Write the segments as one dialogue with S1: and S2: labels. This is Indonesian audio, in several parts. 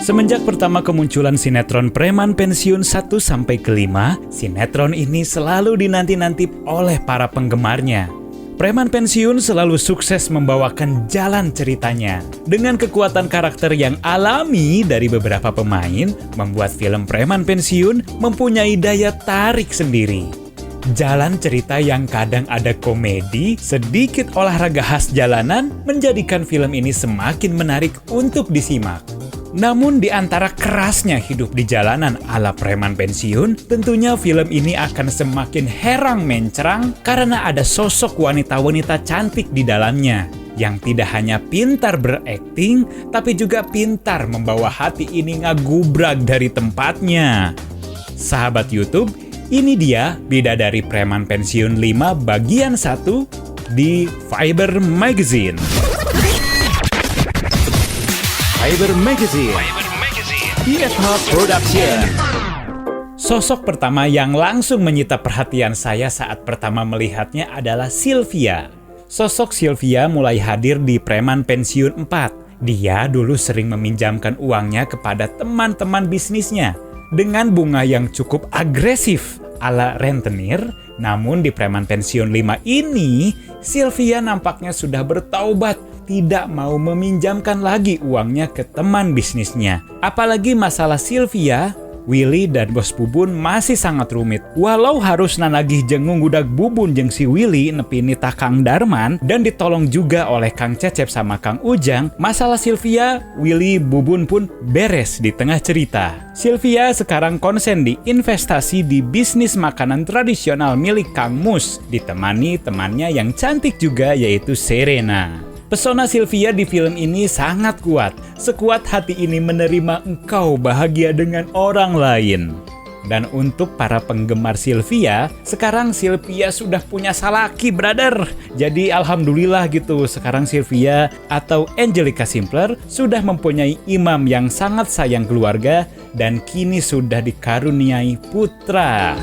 S1: Semenjak pertama kemunculan sinetron Preman Pensiun 1 sampai ke-5, sinetron ini selalu dinanti-nanti oleh para penggemarnya. Preman Pensiun selalu sukses membawakan jalan ceritanya. Dengan kekuatan karakter yang alami dari beberapa pemain, membuat film Preman Pensiun mempunyai daya tarik sendiri. Jalan cerita yang kadang ada komedi, sedikit olahraga khas jalanan, menjadikan film ini semakin menarik untuk disimak. Namun di antara kerasnya hidup di jalanan ala Preman Pensiun, tentunya film ini akan semakin herang mencerang karena ada sosok wanita-wanita cantik di dalamnya yang tidak hanya pintar berakting, tapi juga pintar membawa hati ini ngagubrak dari tempatnya. Sahabat YouTube, ini dia Bidadari Preman Pensiun 5 bagian 1 di Fiber Magazine. Fiber Magazine. PFH Production. Sosok pertama yang langsung menyita perhatian saya saat pertama melihatnya adalah Sylvia. Sosok Sylvia mulai hadir di Preman Pensiun 4. Dia dulu sering meminjamkan uangnya kepada teman-teman bisnisnya dengan bunga yang cukup agresif ala rentenir. Namun di Preman Pensiun 5 ini, Sylvia nampaknya sudah bertaubat, tidak mau meminjamkan lagi uangnya ke teman bisnisnya. Apalagi masalah Sylvia, Willy dan Bos Bubun masih sangat rumit. Walau harus nanagih jeung ngudak Bubun jeung si Willy nepi nitah Kang Darman dan ditolong juga oleh Kang Cecep sama Kang Ujang, masalah Sylvia, Willy, Bubun pun beres di tengah cerita. Sylvia sekarang konsen di investasi di bisnis makanan tradisional milik Kang Mus, ditemani temannya yang cantik juga yaitu Serena. Pesona Sylvia di film ini sangat kuat, sekuat hati ini menerima engkau bahagia dengan orang lain. Dan untuk para penggemar Sylvia, sekarang Sylvia sudah punya salaki, brother. Jadi alhamdulillah gitu, sekarang Sylvia atau Angelica Simpler sudah mempunyai imam yang sangat sayang keluarga dan kini sudah dikaruniai putra.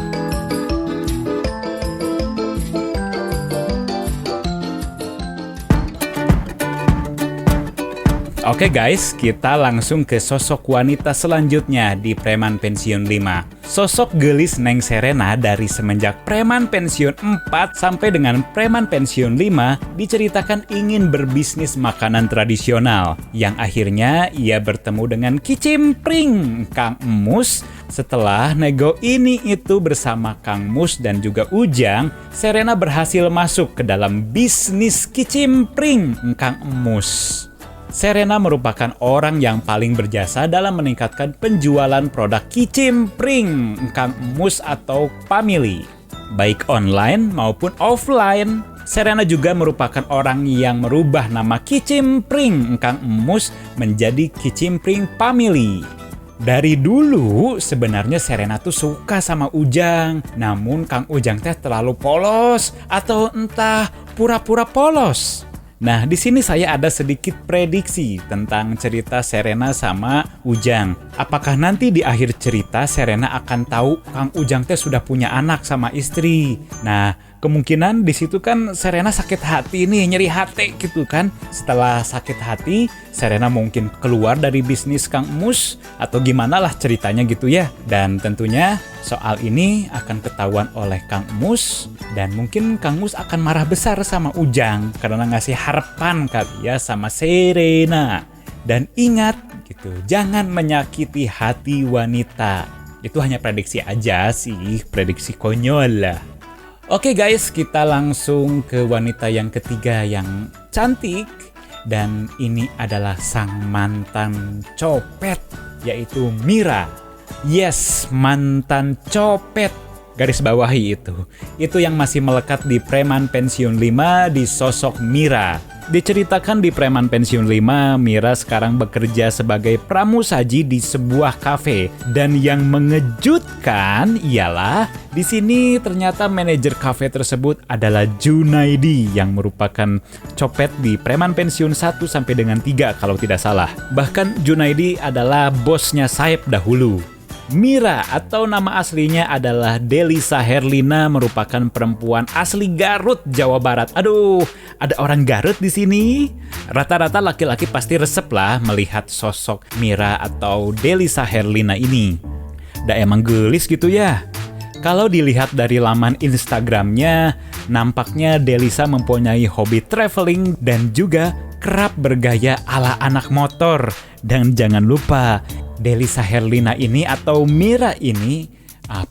S1: Oke guys, kita langsung ke sosok wanita selanjutnya di Preman Pensiun 5. Sosok gelis Neng Serena dari semenjak Preman Pensiun 4 sampai dengan Preman Pensiun 5 diceritakan ingin berbisnis makanan tradisional. Yang akhirnya ia bertemu dengan Kicimpring, Kang Emus. Setelah nego ini itu bersama Kang Mus dan juga Ujang, Serena berhasil masuk ke dalam bisnis Kicimpring, Kang Emus. Serena merupakan orang yang paling berjasa dalam meningkatkan penjualan produk Kicimpring, Kang Emus atau Family, baik online maupun offline. Serena juga merupakan orang yang merubah nama Kicimpring, Kang Emus menjadi Kicimpring Family. Dari dulu sebenarnya Serena tuh suka sama Ujang, namun Kang Ujang teh terlalu polos atau entah pura-pura polos. Nah, di sini saya ada sedikit prediksi tentang cerita Serena sama Ujang. Apakah nanti di akhir cerita Serena akan tahu Kang Ujang teh sudah punya anak sama istri? Nah, kemungkinan di situ kan Serena sakit hati nih, nyeri hati gitu kan. Setelah sakit hati, Serena mungkin keluar dari bisnis Kang Mus atau gimana lah ceritanya gitu ya. Dan tentunya soal ini akan ketahuan oleh Kang Mus dan mungkin Kang Mus akan marah besar sama Ujang karena ngasih harapan kali ya sama Serena. Dan ingat gitu, jangan menyakiti hati wanita. Itu hanya prediksi aja sih, prediksi konyol lah. Oke guys, kita langsung ke wanita yang ketiga yang cantik. Dan ini adalah sang mantan copet, yaitu Mira. Yes, mantan copet. Garis bawahi itu. Itu yang masih melekat di Preman Pensiun 5 di sosok Mira. Diceritakan di Preman Pensiun 5, Mira sekarang bekerja sebagai pramusaji di sebuah kafe. Dan yang mengejutkan ialah di sini ternyata manajer kafe tersebut adalah Junaidi yang merupakan copet di Preman Pensiun 1 sampai dengan 3 kalau tidak salah. Bahkan Junaidi adalah bosnya Saeb dahulu. Mira atau nama aslinya adalah Delisa Herlina, merupakan perempuan asli Garut, Jawa Barat. Aduh, ada orang Garut di sini. Rata-rata laki-laki pasti resep lah melihat sosok Mira atau Delisa Herlina ini. Dah emang gelis gitu ya. Kalau dilihat dari laman Instagramnya, nampaknya Delisa mempunyai hobi traveling dan juga kerap bergaya ala anak motor. Dan jangan lupa, Delisa Herlina ini atau Mira ini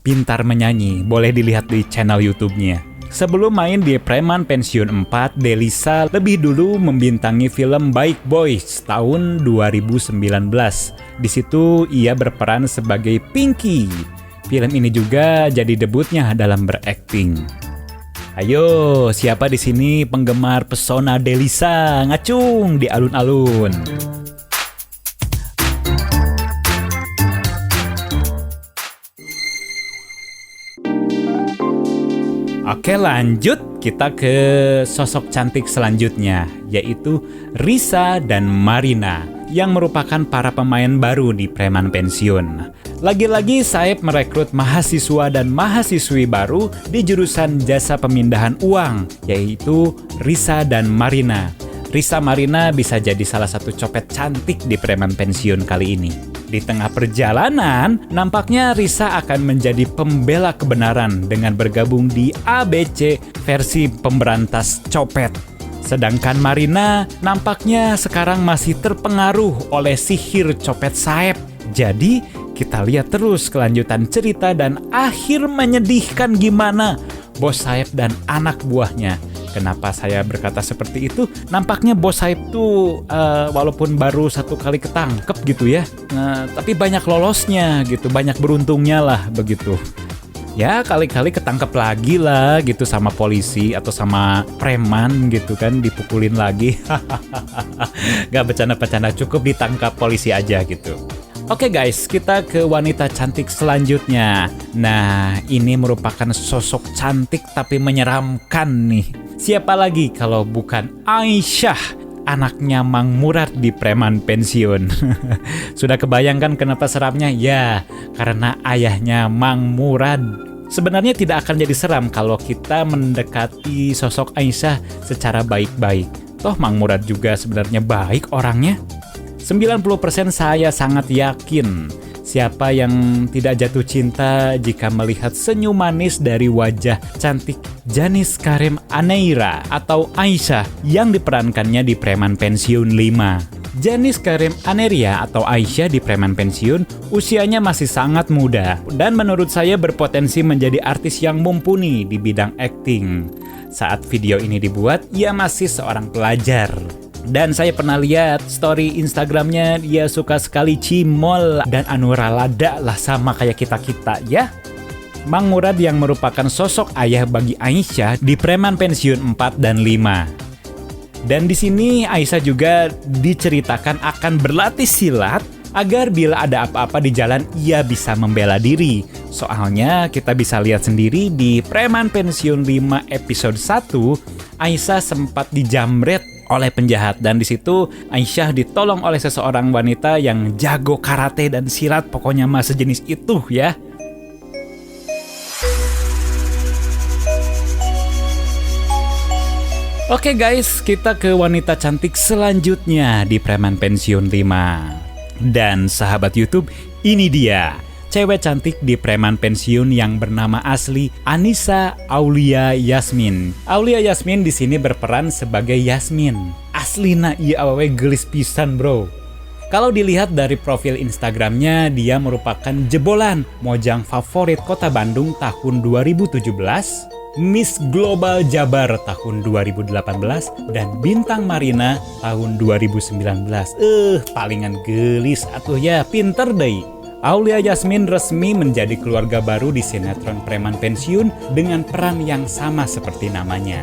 S1: pintar menyanyi. Boleh dilihat di channel YouTube-nya. Sebelum main di Preman Pensiun 4, Delisa lebih dulu membintangi film Baik Boys tahun 2019. Di situ ia berperan sebagai Pinky. Film ini juga jadi debutnya dalam berakting. Ayo, siapa di sini penggemar pesona Delisa? Ngacung di alun-alun. Oke, lanjut kita ke sosok cantik selanjutnya, yaitu Risa dan Marina, yang merupakan para pemain baru di Preman Pensiun. Lagi-lagi Saeb merekrut mahasiswa dan mahasiswi baru di jurusan jasa pemindahan uang, yaitu Risa dan Marina. Risa Marina bisa jadi salah satu copet cantik di Preman Pensiun kali ini. Di tengah perjalanan, nampaknya Risa akan menjadi pembela kebenaran dengan bergabung di ABC versi pemberantas copet. Sedangkan Marina nampaknya sekarang masih terpengaruh oleh sihir copet Saeb. Jadi, kita lihat terus kelanjutan cerita dan akhir menyedihkan gimana Bos Saeb dan anak buahnya. Kenapa saya berkata seperti itu? Nampaknya Bos Saeb tuh walaupun baru satu kali ketangkep gitu ya, tapi banyak lolosnya gitu, banyak beruntungnya lah begitu. Ya kali-kali ketangkep lagi lah gitu sama polisi atau sama preman gitu kan, dipukulin lagi. Gak bercanda-bercanda, cukup ditangkap polisi aja gitu. Oke guys, kita ke wanita cantik selanjutnya. Nah, ini merupakan sosok cantik tapi menyeramkan nih. Siapa lagi kalau bukan Aisyah, anaknya Mang Murad di Preman Pensiun. Sudah kebayangkan kenapa seramnya? Ya, karena ayahnya Mang Murad. Sebenarnya tidak akan jadi seram kalau kita mendekati sosok Aisyah secara baik-baik. Toh Mang Murad juga sebenarnya baik orangnya. 90% saya sangat yakin siapa yang tidak jatuh cinta jika melihat senyum manis dari wajah cantik Janis Karim Aneira atau Aisyah yang diperankannya di Preman Pensiun 5. Janis Karim Aneria atau Aisyah di Preman Pensiun usianya masih sangat muda dan menurut saya berpotensi menjadi artis yang mumpuni di bidang akting. Saat video ini dibuat, ia masih seorang pelajar. Dan saya pernah lihat story Instagramnya, dia suka sekali cimol dan anuralada lah sama kayak kita-kita ya. Mang Murad yang merupakan sosok ayah bagi Aisyah di Preman Pensiun 4 dan 5. Dan di sini Aisyah juga diceritakan akan berlatih silat agar bila ada apa-apa di jalan ia bisa membela diri. Soalnya kita bisa lihat sendiri di Preman Pensiun 5 episode 1, Aisyah sempat dijamret oleh penjahat dan di situ Aisyah ditolong oleh seseorang wanita yang jago karate dan silat, pokoknya mah sejenis itu ya. Oke guys, kita ke wanita cantik selanjutnya di Preman Pensiun 5. Dan sahabat YouTube, ini dia cewek cantik di Preman Pensiun yang bernama asli Anissa Aulia Yasmin. Aulia Yasmin di sini berperan sebagai Yasmin. Aslina ieu awewe gelis pisan, bro. Kalau dilihat dari profil Instagramnya, dia merupakan jebolan mojang favorit Kota Bandung tahun 2017, Miss Global Jabar tahun 2018, dan Bintang Marina tahun 2019. Palingan gelis atuh ya, pinter deh. Aulia Yasmin resmi menjadi keluarga baru di sinetron Preman Pensiun dengan peran yang sama seperti namanya.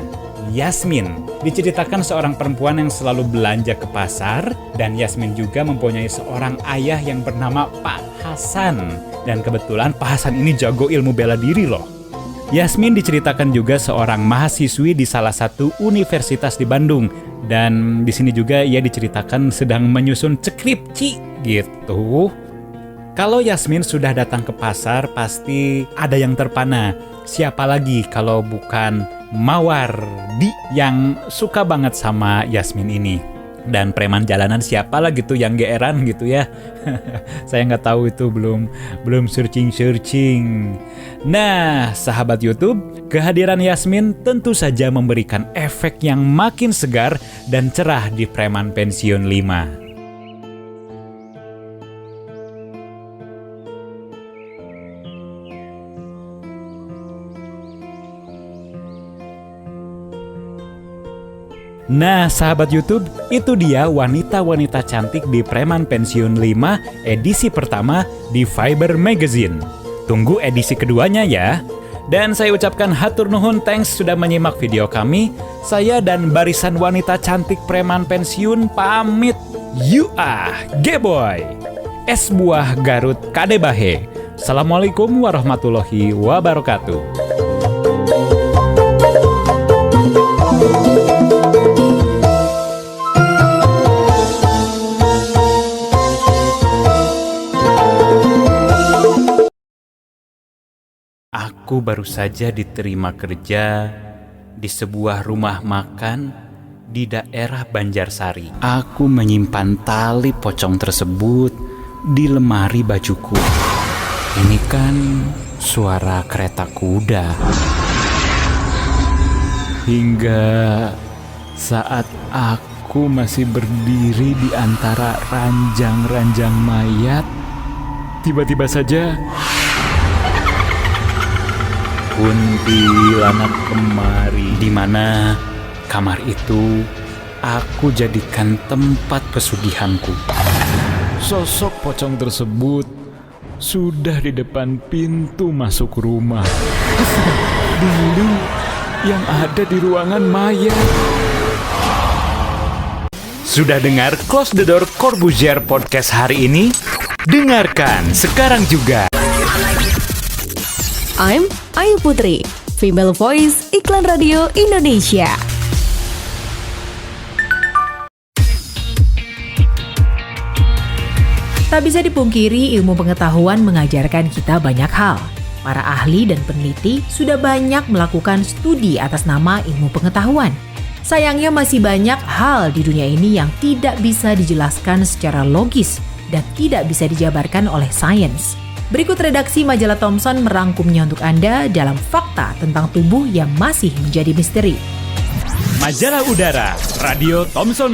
S1: Yasmin diceritakan seorang perempuan yang selalu belanja ke pasar, dan Yasmin juga mempunyai seorang ayah yang bernama Pak Hasan. Dan kebetulan Pak Hasan ini jago ilmu bela diri loh. Yasmin diceritakan juga seorang mahasiswi di salah satu universitas di Bandung, dan di sini juga ia diceritakan sedang menyusun skripsi gitu. Kalau Yasmin sudah datang ke pasar, pasti ada yang terpana. Siapa lagi kalau bukan Mawardi yang suka banget sama Yasmin ini. Dan preman jalanan siapa lagi tuh yang geeran gitu ya. Saya nggak tahu itu, belum searching. Nah, sahabat YouTube, kehadiran Yasmin tentu saja memberikan efek yang makin segar dan cerah di Preman Pensiun 5. Nah, sahabat YouTube, itu dia wanita-wanita cantik di Preman Pensiun 5 edisi pertama di Fiber Magazine. Tunggu edisi keduanya ya. Dan saya ucapkan hatur nuhun, thanks sudah menyimak video kami. Saya dan barisan wanita cantik Preman Pensiun pamit. You are G-Boy. Es Buah Garut Kadebahe. Assalamualaikum warahmatullahi wabarakatuh. Aku baru saja diterima kerja di sebuah rumah makan di daerah Banjarsari. Aku menyimpan tali pocong tersebut di lemari bajuku. Ini kan suara kereta kuda. Hingga saat aku masih berdiri di antara ranjang-ranjang mayat, tiba-tiba saja kuntilanak kemari, di mana kamar itu aku jadikan tempat pesugihanku. Sosok pocong tersebut sudah di depan pintu masuk rumah. Dulu yang ada di ruangan mayat. Sudah dengar Close the Door Corbuzier podcast hari ini? Dengarkan sekarang juga.
S2: I'm Ayu Putri, Female Voice Iklan Radio Indonesia. Tak bisa dipungkiri, ilmu pengetahuan mengajarkan kita banyak hal. Para ahli dan peneliti sudah banyak melakukan studi atas nama ilmu pengetahuan. Sayangnya masih banyak hal di dunia ini yang tidak bisa dijelaskan secara logis dan tidak bisa dijabarkan oleh sains. Berikut redaksi majalah Thomson merangkumnya untuk Anda dalam fakta tentang tubuh yang masih menjadi misteri.
S1: Majalah Udara, Radio Thomson.